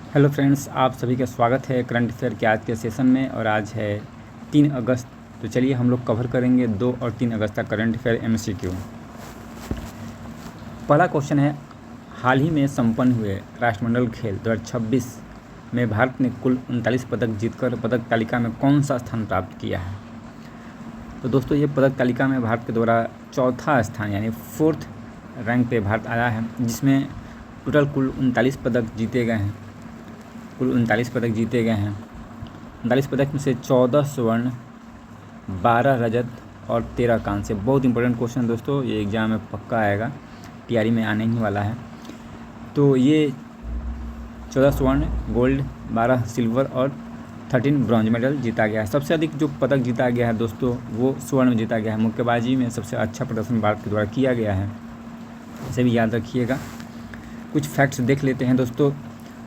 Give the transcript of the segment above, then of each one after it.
Hello friends, आप सभी का स्वागत है करंट अफेयर के आज के सेशन में। और आज है 3 अगस्त। तो चलिए हम लोग कवर करेंगे 2 और 3 अगस्त का करंट अफेयर MCQ। पहला क्वेश्चन है, हाल ही में संपन्न हुए राष्ट्रमंडल खेल 2026 में भारत ने कुल 39 पदक जीतकर पदक तालिका में कौन सा स्थान प्राप्त किया है। तो दोस्तों, ये पदक तालिका में भारत के द्वारा चौथा स्थान यानी 4th रैंक पे भारत आया है, जिसमें टोटल कुल 39 पदक जीते गए हैं। कुल 39 पदक जीते गए हैं। 39 पदक में से 14 स्वर्ण, 12 रजत और 13 कांस्य। बहुत इंपॉर्टेंट क्वेश्चन दोस्तों, ये एग्ज़ाम में पक्का आएगा, तैयारी में आने ही वाला है। तो ये 14 स्वर्ण, गोल्ड, 12 सिल्वर और 13 ब्रॉन्ज मेडल जीता गया है। सबसे अधिक जो पदक जीता गया है दोस्तों, वो स्वर्ण में जीता गया है। मुक्केबाजी में सबसे अच्छा प्रदर्शन भारत के द्वारा किया गया है, इसे भी याद रखिएगा। कुछ फैक्ट्स देख लेते हैं दोस्तों।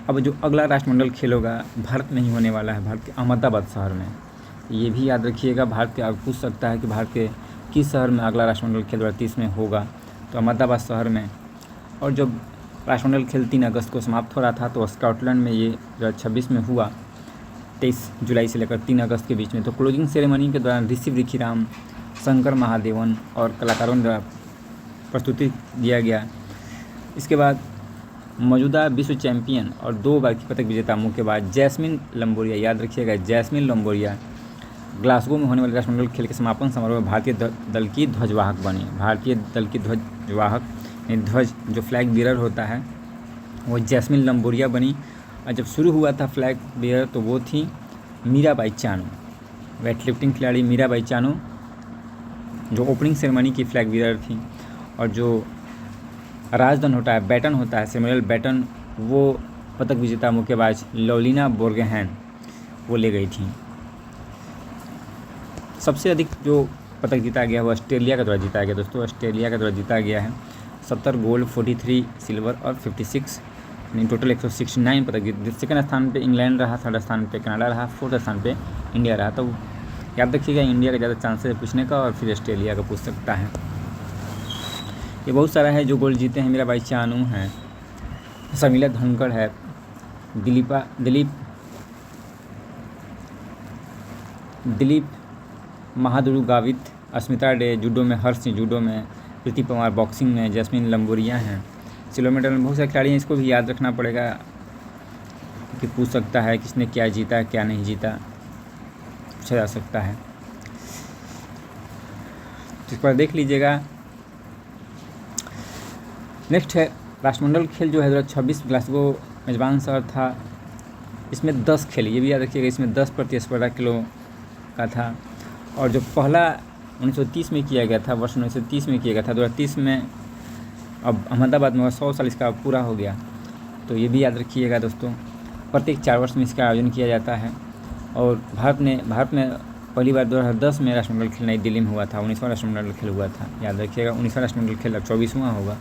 अब जो अगला राष्ट्रमंडल खेल होगा भारत में ही होने वाला है, भारत के अहमदाबाद शहर में। ये भी याद रखिएगा, भारत के पूछ सकता है कि भारत के किस शहर में अगला राष्ट्रमंडल खेल 2030 में होगा, तो अहमदाबाद शहर में। और जब राष्ट्रमंडल खेल 3 अगस्त को समाप्त हो रहा था तो स्कॉटलैंड में ये 2026 में हुआ, 23 जुलाई से लेकर 3 अगस्त के बीच में। तो क्लोजिंग सेरेमनी के दौरान ऋषि रिखीराम, शंकर महादेवन और कलाकारों द्वारा प्रस्तुति दिया गया। इसके बाद मौजूदा विश्व चैंपियन और 2 बार की पदक विजेता मुक्केबाज जैस्मिन लंबोरिया, याद रखिएगा जैस्मिन लंबोरिया, ग्लासगो में होने वाले राष्ट्रमंडल खेल के समापन समारोह में भारतीय दल की ध्वजवाहक बनी। भारतीय दल की ध्वजवाहक ध्वज जो फ्लैग बीयरर होता है वो जैस्मिन लंबोरिया बनी। और जब शुरू हुआ था फ्लैग बीयरर तो वो थी मीराबाई चानू, वेट लिफ्टिंग खिलाड़ी मीराबाई चानू जो ओपनिंग सेरेमनी की फ्लैग बीयरर थी। और जो राजदंड होता है, बैटन होता है, सेमुअल बैटन, वो पदक विजेता मुक्केबाज लवलीना बोर्गोहेन वो ले गई थी। सबसे अधिक जो पदक जीता गया वो ऑस्ट्रेलिया के द्वारा जीता गया दोस्तों। ऑस्ट्रेलिया के द्वारा जीता गया है 70 गोल्ड, 43 सिल्वर और 56, यानी टोटल 169 पदक जीते। सेकंड स्थान पे इंग्लैंड रहा, थर्ड स्थान पे कनाडा रहा, फोर्थ स्थान पे इंडिया रहा। तो याद रखिएगा, इंडिया का ज़्यादा चांसेस है पूछने का और फिर ऑस्ट्रेलिया का पूछ सकता है। ये बहुत सारा है जो गोल्ड जीते हैं। मीराबाई चानू हैं, शर्मिला धनखड़ है, दिलीप महादुरु गावित, अस्मिता डे जूडो में, हर्ष जूडो में, प्रीति पवार बॉक्सिंग में, जैस्मिन लंबोरिया हैं सिल्वर मेडल में। बहुत सारे खिलाड़ी हैं, इसको भी याद रखना पड़ेगा कि पूछ सकता है किसने क्या जीता क्या नहीं जीता, पूछा जा सकता है। तो इस पर देख लीजिएगा। नेक्स्ट है राष्ट्रमंडल खेल जो है 2026 ग्लासगो मेजबान शहर था। इसमें 10 खेल, ये भी याद रखिएगा, इसमें 10 प्रतिस्पर्धा किलो का था। और जो पहला 1930 में किया गया था, वर्ष 1930 में किया गया था, 2030 में अब अहमदाबाद में 100 साल इसका पूरा हो गया। तो ये भी याद रखिएगा दोस्तों, प्रत्येक 4 वर्ष में इसका आयोजन किया जाता है। और भारत में पहली बार 2010 में राष्ट्रमंडल खेल नई दिल्ली में हुआ था, 19वां राष्ट्रमंडल खेल हुआ था, याद रखिएगा। 19वां राष्ट्रमंडल खेल अब 24वां होगा।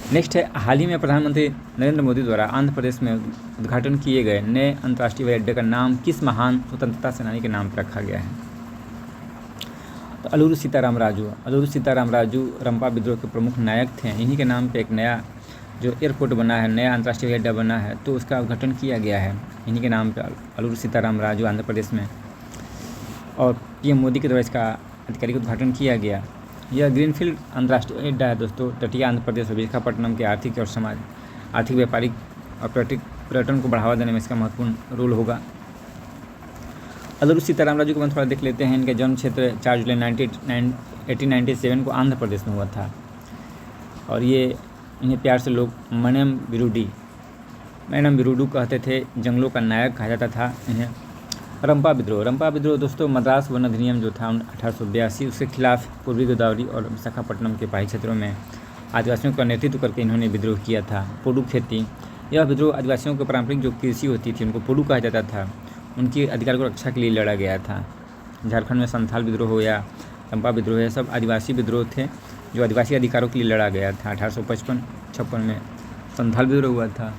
नेक्स्ट है, हाल ही में प्रधानमंत्री नरेंद्र मोदी द्वारा आंध्र प्रदेश में उद्घाटन किए गए नए अंतर्राष्ट्रीय हवाई अड्डे का नाम किस महान स्वतंत्रता सेनानी के नाम पर रखा गया है। तो अलूरू सीताराम राजू रंपा विद्रोह के प्रमुख नायक थे। इन्हीं के नाम पे एक नया जो एयरपोर्ट बना है, नया अंतर्राष्ट्रीय हवाई अड्डा बना है, तो उसका उद्घाटन किया गया है इन्हीं के नाम पर, अलूरू सीताराम राजू, आंध्र प्रदेश में। और PM मोदी के द्वारा इसका आधिकारिक उद्घाटन किया गया। यह ग्रीनफील्ड अंतर्राष्ट्रीय अड्डा है दोस्तों, तटीय आंध्र प्रदेश और विशाखापट्टनम के आर्थिक व्यापारिक और पर्यटन को बढ़ावा देने में इसका महत्वपूर्ण रोल होगा। अलूरू सीताराम राजू को हम थोड़ा देख लेते हैं। इनका जन्म क्षेत्र 4 जुलाई 1897 को आंध्र प्रदेश में हुआ था। और इन्हें प्यार से लोग मैनम बिरुडू कहते थे। जंगलों का नायक कहा जाता था इन्हें। रंपा विद्रोह दोस्तों, मद्रास वन अधिनियम जो था 1882, उसके खिलाफ पूर्वी गोदावरी और विशाखापट्टनम के पहाड़ी क्षेत्रों में आदिवासियों का नेतृत्व करके इन्होंने विद्रोह किया था। पोडू खेती, यह विद्रोह आदिवासियों की पारंपरिक जो कृषि होती थी उनको पोडू कहा जाता था, उनकी अधिकार को रक्षा के लिए लड़ा गया था। झारखंड में संथाल विद्रोह हो या रंपा विद्रोह, यह सब आदिवासी विद्रोह थे जो आदिवासी अधिकारों के लिए लड़ा गया था। 1855-56 में संथाल विद्रोह हुआ था।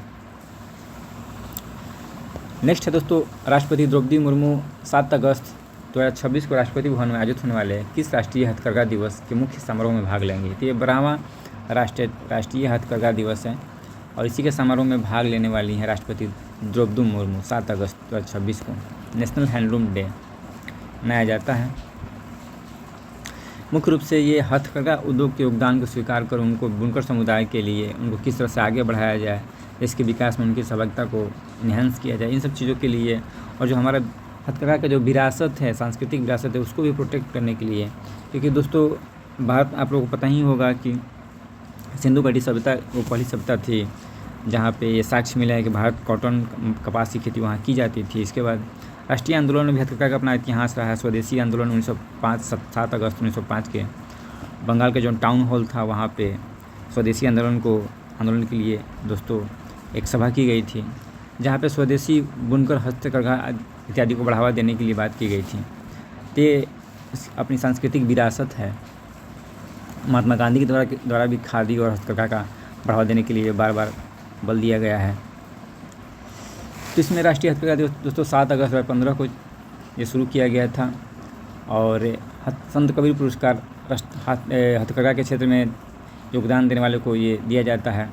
नेक्स्ट है दोस्तों, राष्ट्रपति द्रौपदी मुर्मू 7 अगस्त 2026 को राष्ट्रपति भवन में आयोजित होने वाले किस राष्ट्रीय हथकरघा दिवस के मुख्य समारोह में भाग लेंगे। तो ये 12वां राष्ट्रीय हथकरघा दिवस है। और इसी के समारोह में भाग लेने वाली हैं राष्ट्रपति द्रौपदी मुर्मू। 7 अगस्त 2026 को नेशनल हैंडलूम डे मनाया जाता है। मुख्य रूप से ये हथकरघा उद्योग के योगदान को स्वीकार कर उनको बुनकर समुदाय के लिए उनको किस तरह से आगे बढ़ाया जाए, देश के विकास में उनकी सहभागिता को इन्हेंस किया जाए, इन सब चीज़ों के लिए, और जो हमारा हथकरघा का जो विरासत है, सांस्कृतिक विरासत है, उसको भी प्रोटेक्ट करने के लिए। क्योंकि दोस्तों भारत, आप लोगों को पता ही होगा कि सिंधु घाटी सभ्यता वो पहली सभ्यता थी जहाँ पे ये साक्ष्य मिला है कि भारत कॉटन कपास की खेती वहाँ की जाती थी। इसके बाद राष्ट्रीय आंदोलन में भी हथकरघा का अपना इतिहास रहा है। स्वदेशी आंदोलन 1905 7 अगस्त 1905 के बंगाल के जो टाउन हॉल था वहाँ पे स्वदेशी आंदोलन के लिए दोस्तों एक सभा की गई थी, जहाँ पे स्वदेशी बुनकर हस्तकरघा इत्यादि को बढ़ावा देने के लिए बात की गई थी। ये अपनी सांस्कृतिक विरासत है। महात्मा गांधी के द्वारा भी खादी और हस्तकरघा का बढ़ावा देने के लिए बार बार बल दिया गया है। तो इसमें राष्ट्रीय हथकरघा दिवस दोस्तों 7 अगस्त 2015 को ये शुरू किया गया था। और संत कबीर पुरस्कार हथकरघा के क्षेत्र में योगदान देने वाले को ये दिया जाता है।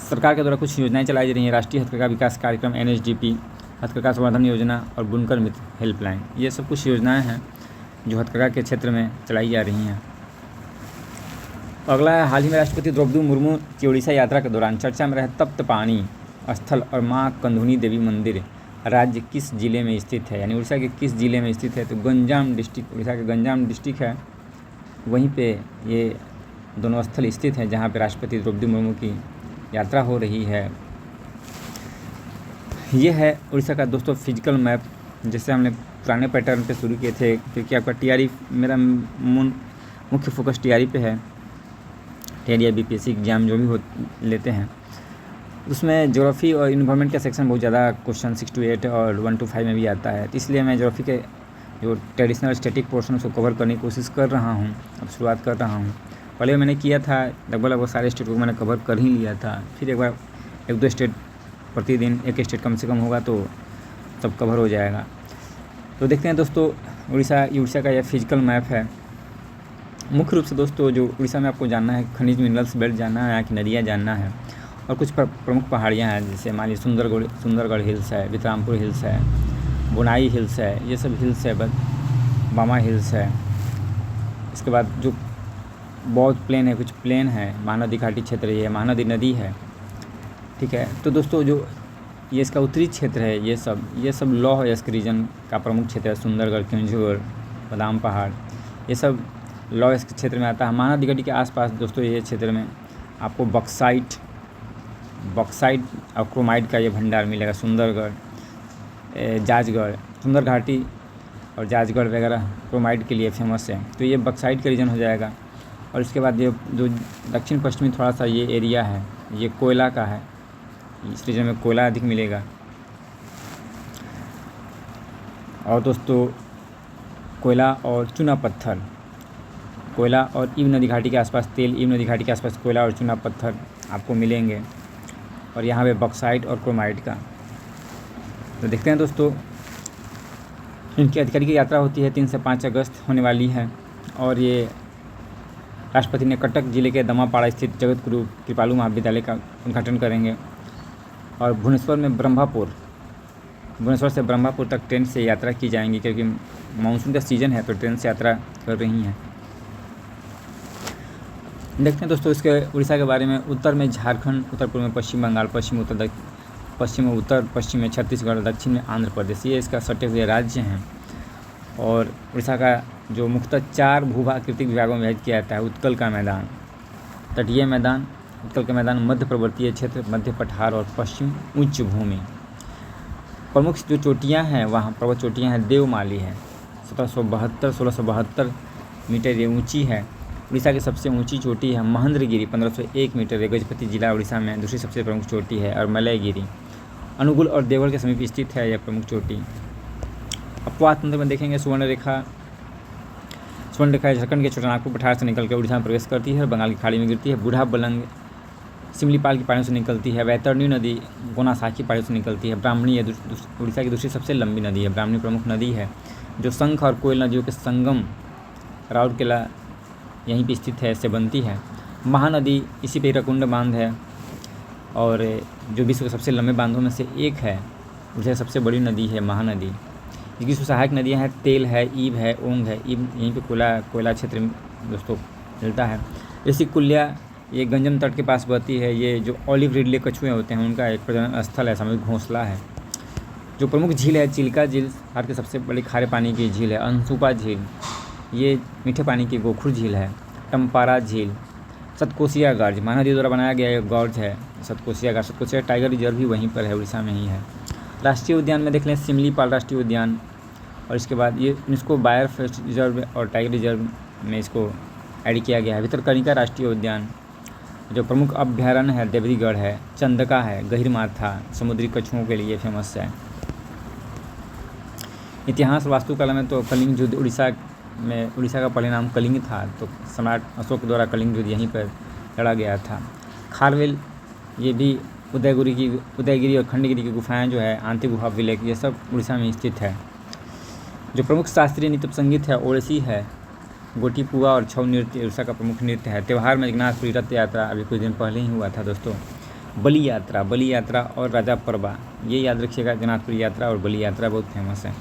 सरकार के द्वारा कुछ योजनाएं चलाई जा रही हैं। राष्ट्रीय हथकरघा विकास कार्यक्रम NHDP, हथकरघा संवर्धन योजना और बुनकर मित्र हेल्पलाइन, ये सब कुछ योजनाएं हैं जो हथकरघा के क्षेत्र में चलाई जा रही हैं। अगला है, हाल ही में राष्ट्रपति द्रौपदी मुर्मू की उड़ीसा यात्रा के दौरान चर्चा में रहे तप्त पानी स्थल और माँ कंधुनी देवी मंदिर राज्य किस जिले में स्थित है, यानी उड़ीसा के किस जिले में स्थित है। तो गंजाम डिस्ट्रिक्ट, उड़ीसा के गंजाम डिस्ट्रिक्ट है, वहीं पे ये दोनों स्थल स्थित हैं जहाँ पे राष्ट्रपति द्रौपदी मुर्मू की यात्रा हो रही है। ये है उड़ीसा का दोस्तों फिजिकल मैप, जिससे हमने पुराने पैटर्न पे शुरू किए थे, क्योंकि आपका TRE, मेरा मुख्य फोकस TRE पे है। TRE या BPSC एग्जाम जो भी लेते हैं उसमें ज्योग्राफी और इन्वायरमेंट का सेक्शन बहुत ज़्यादा क्वेश्चन 6 to 8 और 1 to 5 में भी आता है। तो इसलिए मैं ज्योग्राफी के जो ट्रेडिशनल स्टैटिक पोर्शन उसको कवर करने की कोशिश कर रहा हूँ, अब शुरुआत कर रहा हूँ। पहले मैंने किया था, लगभग सारे स्टेट को मैंने कवर कर ही लिया था। फिर एक बार 1-2 स्टेट प्रतिदिन, एक स्टेट कम से कम होगा तो सब कवर हो जाएगा। तो देखते हैं दोस्तों, उड़ीसा का यह फिजिकल मैप है। मुख्य रूप से दोस्तों जो उड़ीसा में आपको जानना है, खनिज मिनरल्स बेल्ट जानना है, यहाँ की नदियाँ जानना है, और कुछ प्रमुख पहाड़ियाँ हैं, जैसे मान लीजिए सुंदरगढ़ हिल्स है, वितरामपुर हिल्स है, बुनाई हिल्स है, ये सब हिल्स है, बामा हिल्स है। इसके बाद जो बौद्ध प्लेन है, कुछ प्लेन है, महानदी घाटी क्षेत्र, ये महानदी नदी है, ठीक है। तो दोस्तों जो ये इसका उत्तरी क्षेत्र है, ये सब लौह अयस्क रीजन का प्रमुख क्षेत्र है। सुंदरगढ़, केंझुर, बादाम पहाड़, ये सब लौह अयस्क क्षेत्र में आता है। महानदी घाटी के आसपास दोस्तों ये क्षेत्र में आपको बॉक्साइट और क्रोमाइट का ये भंडार मिलेगा। सुंदरगढ़, जाजगढ़, सुंदर घाटी और जाजगढ़ वगैरह क्रोमाइट के लिए फेमस है, तो ये बॉक्साइट का रीजन हो जाएगा। और इसके बाद ये जो दक्षिण पश्चिमी थोड़ा सा ये एरिया है, ये कोयला का है, इस रीजन में कोयला अधिक मिलेगा। और दोस्तों कोयला और चूना पत्थर, कोयला और ईव नदी घाटी के आसपास ईव नदी घाटी के आसपास कोयला और चूना पत्थर आपको मिलेंगे, और यहाँ पे बॉक्साइट और क्रोमाइट का। तो देखते हैं दोस्तों, इनकी अधिकारी की यात्रा होती है 3 से 5 अगस्त होने वाली है। और ये राष्ट्रपति ने कटक जिले के दमापाड़ा स्थित जगत गुरु कृपालु महाविद्यालय का उद्घाटन करेंगे। और भुवनेश्वर से ब्रह्मपुर तक ट्रेन से यात्रा की जाएंगी, क्योंकि मानसून का सीज़न है तो ट्रेन से यात्रा कर रही हैं। देखते हैं दोस्तों इसके उड़ीसा के बारे में। उत्तर में झारखंड, उत्तर पूर्व में पश्चिम बंगाल, पश्चिम उत्तर पश्चिम में छत्तीसगढ़, दक्षिण में आंध्र प्रदेश, ये इसका सटे हुए राज्य हैं। और उड़ीसा का जो मुख्यतः 4 भूभाकृतिक विभागों में विभाजित किया जाता है। उत्कल का मैदान, तटीय मैदान, उत्कल का मैदान, मध्य पर्वतीय क्षेत्र, मध्य पठार और पश्चिम उच्च भूमि। प्रमुख जो चोटियाँ हैं वहाँ पर्वत चोटियाँ हैं, देवमाली है 1672 मीटर ये ऊँची है। उड़ीसा की सबसे ऊंची चोटी है महेंद्रगिरी 1501 मीटर, ये गजपति जिला उड़ीसा में दूसरी सबसे प्रमुख चोटी है। और मलयगिरी अनुगुल और देवगढ़ के समीप स्थित है यह प्रमुख चोटी। अपवाद तंत्र में देखेंगे, सुवर्ण रेखा झारखंड के छोटानागपुर पठार से निकलकर उड़ीसा में प्रवेश करती है और बंगाल की खाड़ी में गिरती है। बूढ़ा बलंग सिमलीपाल की पहाड़ियों से निकलती है। वैतरणी नदी गोनासाखी पहाड़ियों से निकलती है। ब्राह्मणी उड़ीसा की दूसरी सबसे लंबी नदी है। ब्राह्मणी प्रमुख नदी है जो शंख और कोयल नदियों के संगम राउरकेला यहीं पे स्थित है, से बनती है। महानदी इसी पे हीराकुंड बांध है, और जो विश्व के सबसे लंबे बांधों में से एक है। उड़ीसा की सबसे बड़ी नदी है महानदी। इसकी सहायक नदियाँ हैं तेल है, ईब है, ओंग है। ईब यहीं पे कोयला क्षेत्र में दोस्तों मिलता है। इसी कुल्या ये गंजम तट के पास बहती है। ये जो ऑलिव रिडले कछुए होते हैं उनका एक प्रजनन स्थल है, सामूहिक घोंसला है। जो प्रमुख झील है चिल्का झील, भारत की सबसे बड़ी खारे पानी की झील है। अंसुपा झील ये मीठे पानी की गोखुर झील है। टम्पारा झील, सतकोसिया गार्ज महानदी द्वारा बनाया गया एक गॉर्ज है सतकोसिया गार्ज। सतकोसिया टाइगर रिजर्व भी वहीं पर है, उड़ीसा में ही है। राष्ट्रीय उद्यान में देख लें सिमलीपाल राष्ट्रीय उद्यान, और इसके बाद ये यूनेस्को बायोस्फीयर रिजर्व और टाइगर रिजर्व में इसको ऐड किया गया है। भितरकनिका राष्ट्रीय उद्यान, जो प्रमुख अभ्यारण्य है देवरीगढ़ है। चंदका है, गहिरमाथा समुद्री कछुओं के लिए फेमस है। इतिहास वास्तुकला में तो कलिंग युद्ध उड़ीसा का पहले नाम कलिंग था, तो सम्राट अशोक द्वारा कलिंग युद्ध यहीं पर लड़ा गया था। खारवेल ये भी उदयगिरी और खंडगिरी की गुफाएं जो है, आंती गुफा विलेख, ये सब उड़ीसा में स्थित है। जो प्रमुख शास्त्रीय नृत्य संगीत है ओडिसी है। गोटीपुआ और छऊ नृत्य उड़ीसा का प्रमुख नृत्य है। त्यौहार में जगन्नाथपुरी रथ यात्रा अभी कुछ दिन पहले ही हुआ था दोस्तों। बलि यात्रा और राजा परबा, ये याद रखिएगा। जगन्नाथपुरी यात्रा और बलि यात्रा बहुत फेमस है।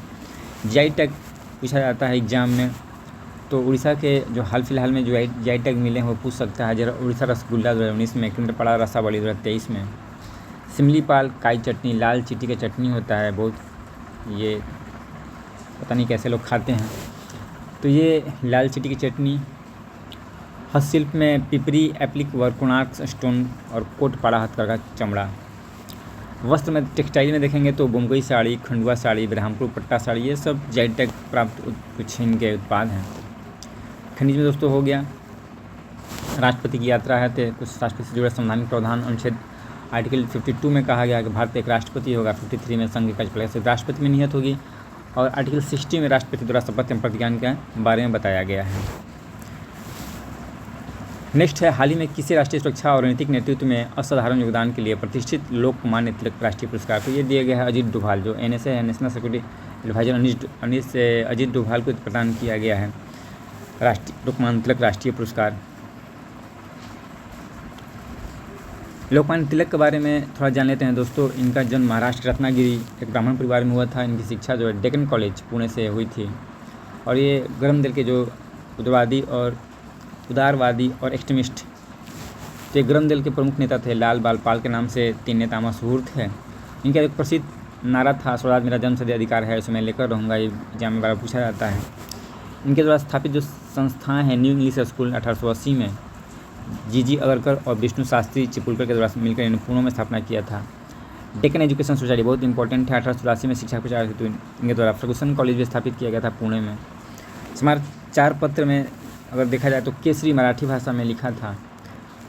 जीआई टैग पूछा जाता है एग्जाम में, तो उड़ीसा के जो हाल फिलहाल में जो जीआई टैग मिले हैं वो पूछ सकता है। जरा उड़ीसा रसगुल्ला 2019 में, केंद्रपाड़ा रसावली 2023 में। सिमलीपाल काई चटनी, लाल चीटी का चटनी होता है बहुत, ये पता नहीं कैसे लोग खाते हैं। तो ये लाल चीटी की चटनी। हस्तशिल्प में Pipri, applique work, Konark stone और कोटपाड़ा हथकरघा चमड़ा। वस्त्र में टेक्सटाइल में देखेंगे तो बोमकई साड़ी, खंडुआ साड़ी, ब्रह्मपुर पट्टा साड़ी, ये सब जीआई टैग प्राप्त कुछ इनके उत्पाद हैं। खनिज में दोस्तों हो गया। राष्ट्रपति की यात्रा है, तो कुछ राष्ट्रपति से जुड़े संवैधानिक प्रावधान। अनुच्छेद आर्टिकल 52 में कहा गया है कि भारत एक राष्ट्रपति होगा। 53 में संघ कार्यपालिका से राष्ट्रपति में नियत होगी, और आर्टिकल 60 में राष्ट्रपति द्वारा शपथ एवं प्रतिज्ञान के बारे में बताया गया है। नेक्स्ट है, हाल ही में किसी राष्ट्रीय सुरक्षा और रणनीतिक नेतृत्व में असाधारण योगदान के लिए प्रतिष्ठित लोकमान्य तिलक राष्ट्रीय पुरस्कार। तो ये दिया गया है अजीत डोभाल, जो NSA है, national security adviser Ajit Doval को प्रदान किया गया है राष्ट्रीय लोकमान्य तिलक राष्ट्रीय पुरस्कार। लोकमान्य तिलक के बारे में थोड़ा जान लेते हैं दोस्तों। इनका जन्म महाराष्ट्र रत्नागिरी एक ब्राह्मण परिवार में हुआ था। इनकी शिक्षा जो है डेक्कन कॉलेज पुणे से हुई थी, और ये गरम दल के जो उदारवादी और एक्सट्रीमिस्ट थे। गरम दल के प्रमुख नेता थे। लाल बाल पाल के नाम से 3 नेता मशहूर थे। इनका एक प्रसिद्ध नारा था, स्वराज मेरा जन्मसिद्ध अधिकार है, इसे मैं लेकर रहूँगा। ये एग्जाम में बार पूछा जाता है। इनके द्वारा स्थापित जो संस्थाएं हैं, न्यू इंग्लिश स्कूल 1880 में जी अगरकर और विष्णु शास्त्री चिपुलकर के द्वारा मिलकर इन्होंने पुणे में स्थापना किया था। डेक्कन एजुकेशन सोसाइटी बहुत इंपॉर्टेंट है। 1884 में शिक्षा प्रचार हेतु इनके द्वारा फर्गुसन कॉलेज भी स्थापित किया गया था पुणे में। समाचार पत्र में अगर देखा जाए तो केसरी मराठी भाषा में लिखा था,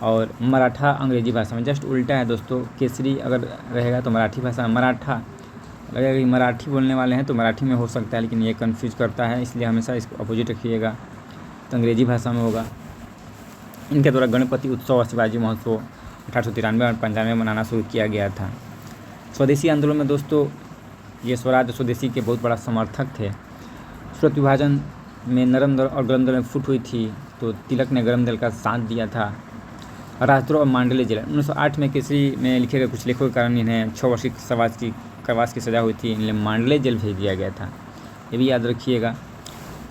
और मराठा अंग्रेजी भाषा में। जस्ट उल्टा है दोस्तों, केसरी अगर रहेगा तो मराठी भाषा, मराठा लगेगा कि मराठी बोलने वाले हैं तो मराठी में हो सकता है, लेकिन ये कन्फ्यूज करता है, इसलिए हमेशा इसको अपोजिट रखिएगा, तो अंग्रेजी भाषा में होगा। इनके द्वारा गणपति उत्सव और शिवाजी महोत्सव 1893 और 95 में मनाना शुरू किया गया था। स्वदेशी आंदोलन में दोस्तों ये स्वराज स्वदेशी के बहुत बड़ा समर्थक थे। सूरत विभाजन में नरम दल और गरम दल में फुट हुई थी, तो तिलक ने गरम दल का साथ दिया था। राजद्रोह और मांडले जेल 1908 में केसरी में लिखे गए कुछ लेखों के कारण इन्हें 6 वर्ष की कारावास की सज़ा हुई थी। इन्हें मांडले जेल भेज दिया गया था, ये भी याद रखिएगा।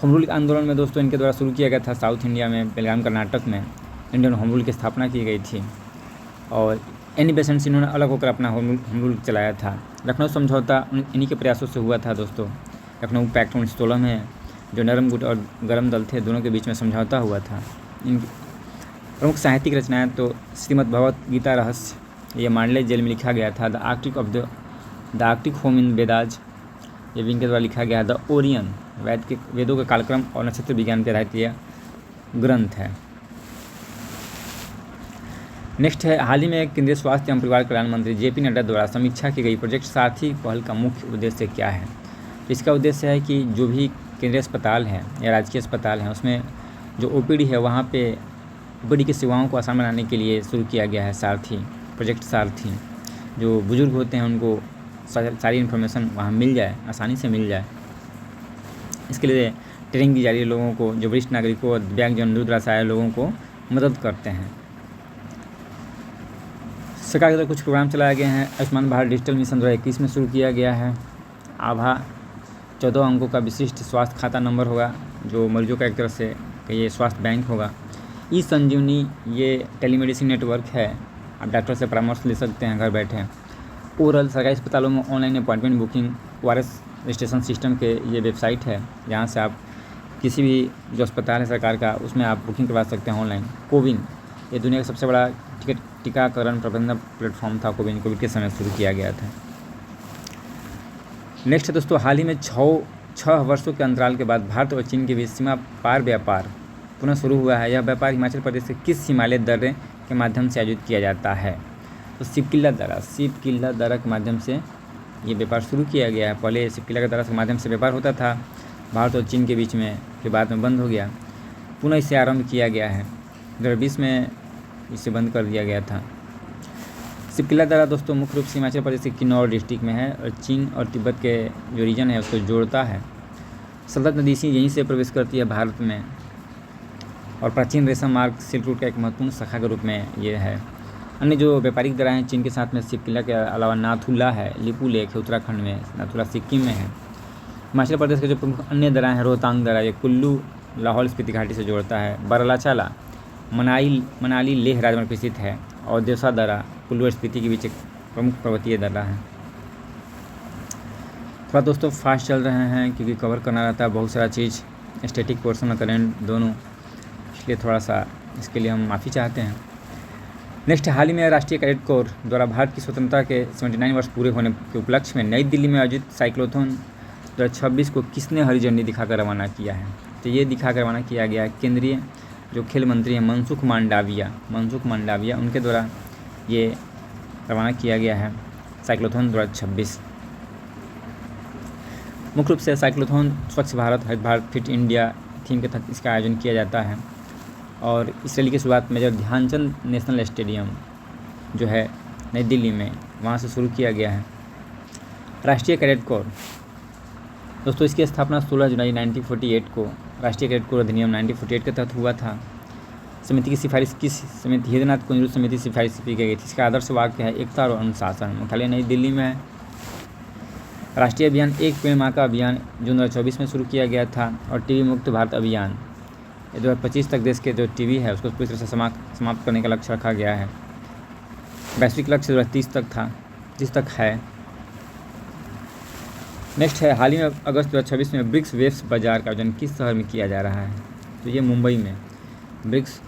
होम रूल आंदोलन में दोस्तों इनके द्वारा शुरू किया गया था साउथ इंडिया में, बेलगाम कर्नाटक में इंडियन होम रूल की स्थापना की गई थी, और एनी बेसेंट से इन्होंने अलग होकर अपना होम रूल चलाया था। लखनऊ समझौता इन्हीं के प्रयासों से हुआ था दोस्तों। लखनऊ पैक्ट 1916 में जो नरम गुट और गरम दल थे दोनों के बीच में समझौता हुआ था। इनकी प्रमुख साहित्यिक रचनाएं तो श्रीमद् भगवत गीता रहस्य, ये मांडले जेल में लिखा गया था। The Arctic home in Vedas, ये भी इनके द्वारा लिखा गया। द ओरियन, वेदों के कालक्रम और नक्षत्र विज्ञान पर आधारित यह ग्रंथ है। नेक्स्ट है, हाल ही में केंद्रीय स्वास्थ्य एवं परिवार कल्याण मंत्री JP नड्डा द्वारा समीक्षा की गई प्रोजेक्ट सारथी पहल का मुख्य उद्देश्य क्या है। इसका उद्देश्य है कि जो भी केंद्रीय अस्पताल हैं या राजकीय अस्पताल हैं उसमें जो OPD है वहाँ पे OPD की सेवाओं को आसान बनाने के लिए शुरू किया गया है सारथी, प्रोजेक्ट सारथी। जो बुजुर्ग होते हैं उनको सारी इन्फॉर्मेशन वहाँ मिल जाए, आसानी से मिल जाए, इसके लिए ट्रेनिंग दी जा रही है लोगों को। जो वरिष्ठ नागरिकों और दिव्यांगजन दूर दराज आए लोगों को मदद करते हैं। सरकार की तरफ कुछ प्रोग्राम चलाए गए हैं। आयुष्मान भारत डिजिटल मिशन 2021 में शुरू किया गया है। आभा 14 अंकों का विशिष्ट स्वास्थ्य खाता नंबर होगा, जो मरीजों का एक तरह से ये स्वास्थ्य बैंक होगा। ई संजीवनी ये टेलीमेडिसिन नेटवर्क है, आप डॉक्टर से परामर्श ले सकते हैं घर बैठे। ओरल सरकारी अस्पतालों में online appointment booking ORS registration system के ये वेबसाइट है, जहाँ से आप किसी भी जो अस्पताल है सरकार का, उसमें आप बुकिंग करवा सकते हैं ऑनलाइन। कोविन ये दुनिया का सबसे बड़ा टीकाकरण प्रबंधन प्लेटफॉर्म था। कोविड के समय शुरू किया गया था। नेक्स्ट है दोस्तों, हाल ही में 6 वर्षों के अंतराल के बाद भारत और चीन के बीच सीमा पार व्यापार पुनः शुरू हुआ है। यह व्यापार हिमाचल प्रदेश के किस हिमालय दर्रे के माध्यम से आयोजित किया जाता है? तो शिपकिला दर्रा के माध्यम से ये व्यापार शुरू किया गया है। पहले शिपकिला दर्रा के माध्यम से व्यापार होता था भारत और चीन के बीच में, फिर बाद में बंद हो गया, पुनः इसे आरंभ किया गया है। 2020 में इसे बंद कर दिया गया था। शिपकिला दर्रा दोस्तों मुख्य रूप से हिमाचल प्रदेश के किन्नौर डिस्ट्रिक्ट में है और चीन और तिब्बत के जो रीजन है उसको जोड़ता है। सतलज नदी यहीं से प्रवेश करती है भारत में, और प्राचीन रेशम मार्ग सिल्क रूट का एक महत्वपूर्ण शाखा के रूप में ये है। अन्य जो व्यापारिक दर्रा हैं चीन के साथ में शिपकिला के अलावा नाथुला है, लिपू लेक है उत्तराखंड में, नाथुला सिक्किम में है। हिमाचल प्रदेश के जो प्रमुख अन्य दर्रा हैं, रोहतांग दर्रा ये कुल्लू लाहौल स्पीति घाटी से जोड़ता है। बरलाचाला मनाली लेह राजमार्ग पर स्थित है, और देवसा दर्रा कुल्लू और स्पीति के बीच एक प्रमुख पर्वतीय दर्रा है। थोड़ा दोस्तों फास्ट चल रहे हैं क्योंकि कवर करना रहता है बहुत सारा चीज़, स्टैटिक पोर्शन और करंट दोनों, इसलिए थोड़ा सा इसके लिए हम माफ़ी चाहते हैं। नेक्स्ट, हाल ही में राष्ट्रीय कैडेट कोर द्वारा भारत की स्वतंत्रता के 79 वर्ष पूरे होने के उपलक्ष्य में नई दिल्ली में आयोजित साइक्लोथॉन 2026 को किसने हरी झंडी दिखाकर रवाना किया है? तो ये दिखाकर रवाना किया गया केंद्रीय जो खेल मंत्री हैं मनसुख मांडविया उनके द्वारा ये रवाना किया गया है साइक्लोथॉन 2026। मुख्य रूप से साइक्लोथॉन स्वच्छ भारत हरित भारत फिट इंडिया थीम के तहत इसका आयोजन किया जाता है, और इस रैली की शुरुआत मेजर ध्यानचंद नेशनल स्टेडियम जो है नई दिल्ली में, वहाँ से शुरू किया गया है। राष्ट्रीय कैडेट कोर दोस्तों इसकी स्थापना 16 जुलाई 1948 को राष्ट्रीय कैडेट कोर अधिनियम 1948 के तहत हुआ था। समिति की सिफारिश किस समिति? हृदयनाथ कुंजरू समिति सिफारिश की गई थी। इसका आदर्श वाक्य है एकता और अनुशासन। मुख्यालय नई दिल्ली में है। राष्ट्रीय अभियान एक पेड़ माह का अभियान जून 2024 में शुरू किया गया था, और टीबी मुक्त भारत अभियान 2025 तक देश के जो टीबी है उसको पूरी तरह से समाप्त करने का लक्ष्य रखा गया है। वैश्विक लक्ष्य 2030 तक था, 30 तक है। नेक्स्ट है, हाल ही में अगस्त 2026 में ब्रिक्स वेब्स बाजार का आयोजन किस शहर में किया जा रहा है? तो ये मुंबई में ब्रिक्स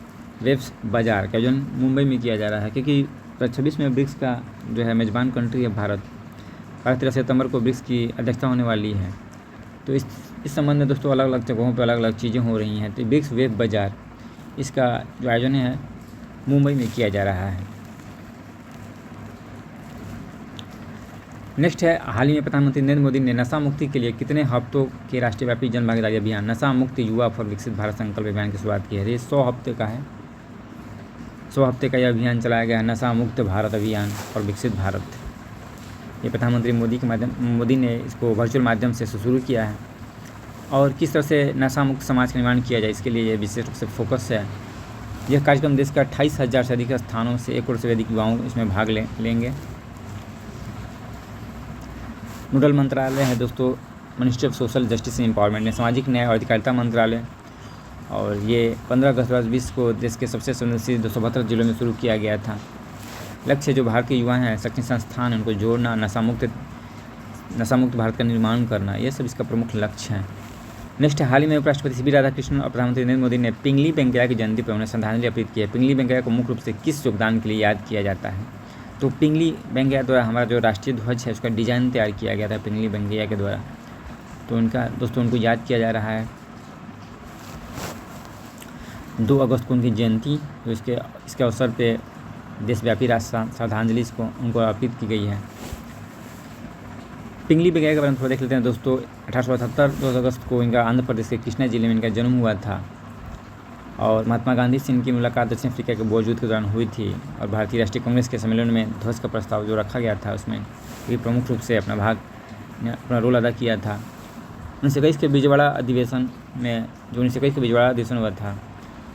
वेब्स बाजार का आयोजन मुंबई में किया जा रहा है, क्योंकि 2026 में ब्रिक्स का जो है मेजबान कंट्री है भारत। 13 सितंबर को ब्रिक्स की अध्यक्षता होने वाली है। तो इस संबंध में दोस्तों अलग अलग जगहों पर अलग अलग चीज़ें हो रही हैं। तो ब्रिक्स वेब बाजार इसका जो आयोजन है मुंबई में किया जा रहा है। नेक्स्ट है, हाल ही में प्रधानमंत्री नरेंद्र मोदी ने नशा मुक्ति के लिए कितने हफ्तों के राष्ट्रव्यापी जन भागीदारी अभियान नशा मुक्त युवा फॉर विकसित भारत संकल्प अभियान की शुरुआत की है? ये 100 हफ्ते का है। 100 हफ्ते का यह अभियान चलाया गया है, नशा मुक्त भारत अभियान और विकसित भारत। ये प्रधानमंत्री मोदी ने इसको वर्चुअल माध्यम से शुरू किया है, और किस तरह से नशा मुक्त समाज का निर्माण किया जाए इसके लिए ये विशेष रूप से फोकस है। यह कार्यक्रम देश का 28,000 से अधिक स्थानों से 1 करोड़ से अधिक युवाओं इसमें भाग लेंगे। नोडल मंत्रालय है दोस्तों ministry of social justice and empowerment ने सामाजिक न्याय और अधिकारिता मंत्रालय, और ये 15 अगस्त 2020 को देश के सबसे संवेदनशील 272 जिलों में शुरू किया गया था। लक्ष्य जो भारत के युवा हैं, शैक्षणिक संस्थान उनको जोड़ना, नशा मुक्त भारत का निर्माण करना, ये सब इसका प्रमुख लक्ष्य है। नेक्स्ट, हाल ही में उपराष्ट्रपति सीपी राधाकृष्णन और प्रधानमंत्री नरेंद्र मोदी ने पिंगली वेंकैया की जयंती पर उन्हें श्रद्धांजलि अर्पित की है। पिंगली वेंकैया को मुख्य रूप से किस योगदान के लिए याद किया जाता है? तो पिंगली वेंकैया द्वारा हमारा जो राष्ट्रीय ध्वज है उसका डिज़ाइन तैयार किया गया था पिंगली वेंकैया के द्वारा, तो उनको याद किया जा रहा है। 2 अगस्त को उनकी जयंती, तो इसके अवसर पे देशव्यापी श्रद्धांजलि उनको अर्पित की गई है। पिंगली वेंकैया के बारे में थोड़ा देख लेते हैं दोस्तों। 1878 2 अगस्त को इनका आंध्र प्रदेश के कृष्णा जिले में इनका जन्म हुआ था, और महात्मा गांधी से इनकी मुलाकात दक्षिण अफ्रीका के बोर युद्ध के दौरान हुई थी, और भारतीय राष्ट्रीय कांग्रेस के सम्मेलन में ध्वज का प्रस्ताव जो रखा गया था उसमें ये प्रमुख रूप से अपना रोल अदा किया था। 1921 के बिजवाड़ा अधिवेशन में जो 1921 के बिजवाड़ा अधिवेशन हुआ था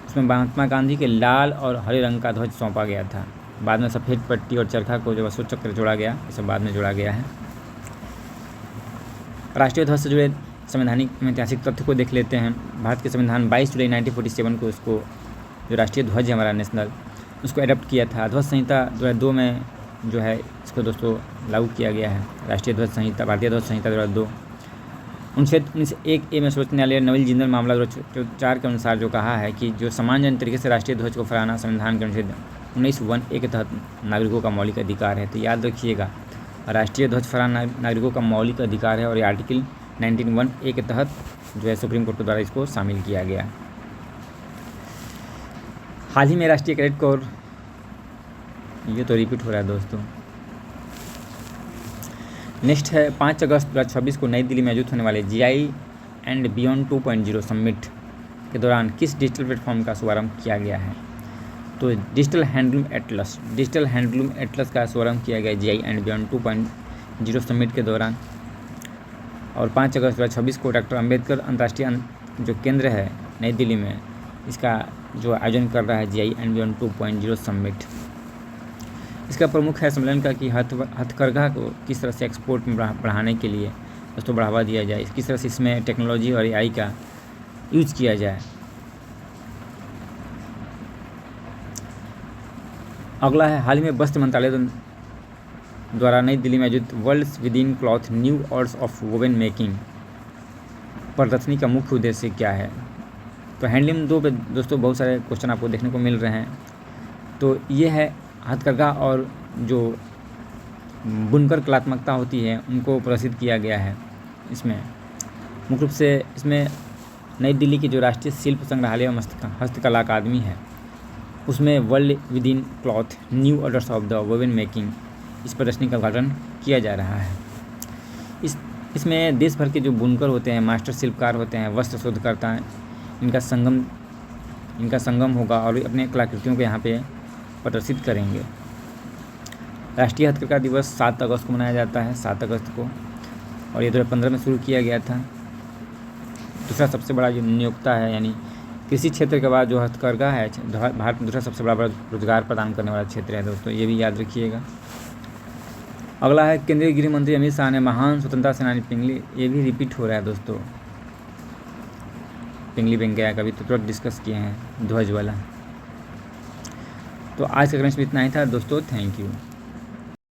उसमें महात्मा गांधी के लाल और हरे रंग का ध्वज सौंपा गया था। बाद में सफ़ेद पट्टी और चरखा को जो अशोक चक्र जोड़ा गया, ये सब बाद में जोड़ा गया है। राष्ट्रीय ध्वज से जुड़े संवैधानिक ऐतिहासिक तथ्य को देख लेते हैं। भारत के संविधान 22 जुलाई 1947 को इसको जो राष्ट्रीय ध्वज है हमारा नेशनल, उसको एडप्ट किया था। ध्वज संहिता 2002 में जो है इसको दोस्तों लागू किया गया है। राष्ट्रीय ध्वज संहिता, भारतीय ध्वज संहिता 2002 अनुच्छेद 19(1)(a) में सर्वोच्च न्यायालय नवल जिंदल मामला 2004 के अनुसार जो कहा है कि जो सम्मानजनक तरीके से राष्ट्रीय ध्वज को फहराना संविधान के अनुच्छेद 19(1)(a) के तहत नागरिकों का मौलिक अधिकार है। तो याद रखिएगा, राष्ट्रीय ध्वज फहराना नागरिकों का मौलिक अधिकार है और ये आर्टिकल 19(1)(a) के तहत जो है सुप्रीम कोर्ट के द्वारा इसको शामिल किया गया। हाल ही में राष्ट्रीय कैडेट कोर, ये तो रिपीट हो रहा है दोस्तों। नेक्स्ट है 5 अगस्त 2026 को नई दिल्ली में आयोजित होने वाले GI एंड बियॉन्ड 2.0 समिट के दौरान किस डिजिटल प्लेटफॉर्म का शुभारंभ किया गया है? तो डिजिटल हैंडलूम एटलस का शुभारंभ किया गया GI एंड बियॉन्ड 2.0 समिट के दौरान। और 5 अगस्त 2026 को डॉक्टर अंबेडकर अंतर्राष्ट्रीय जो केंद्र है नई दिल्ली में, इसका जो आयोजन कर रहा है GI एंड बियॉन्ड 2.0 समिट। इसका प्रमुख है सम्मेलन का कि हथकरघा को किस तरह से एक्सपोर्ट में बढ़ाने के लिए दोस्तों बढ़ावा दिया जाए, किस तरह से इसमें टेक्नोलॉजी और AI का यूज किया जाए। अगला है हाल ही में वस्त्र मंत्रालय द्वारा नई दिल्ली में आयोजित worlds within cloth new words of woven making प्रदर्शनी का मुख्य उद्देश्य क्या है? तो हैंडलूम 2 पे दोस्तों बहुत सारे क्वेश्चन आपको देखने को मिल रहे हैं। तो ये है हथकरघा और जो बुनकर कलात्मकता होती है उनको प्रदर्शित किया गया है। इसमें मुख्य रूप से इसमें नई दिल्ली की जो राष्ट्रीय शिल्प संग्रहालय और हस्तकला अकादमी है, उसमें world within cloth new orders of the woven making इस प्रदर्शनी का उद्घाटन किया जा रहा है। इसमें देश भर के जो बुनकर होते हैं, मास्टर शिल्पकार होते हैं, वस्त्र शोधकर्ता हैं, इनका संगम होगा और अपने कलाकृतियों को यहाँ पे प्रदर्शित करेंगे। राष्ट्रीय हथकरघा दिवस 7 अगस्त को मनाया जाता है, 7 अगस्त को, और ये 2015 में शुरू किया गया था। दूसरा सबसे बड़ा जो नियोक्ता है, यानी कृषि क्षेत्र के बाद जो हथकरघा है भारत में दूसरा सबसे बड़ा रोजगार प्रदान करने वाला क्षेत्र है दोस्तों, ये भी याद रखिएगा। अगला है केंद्रीय गृह मंत्री अमित शाह ने महान स्वतंत्रता सेनानी पिंगली, ये भी रिपीट हो रहा है दोस्तों, पिंगली वेंकैया का भी तो तुरंत डिस्कस किए हैं ध्वज वाला। तो आज का करंट में इतना ही था दोस्तों, थैंक यू।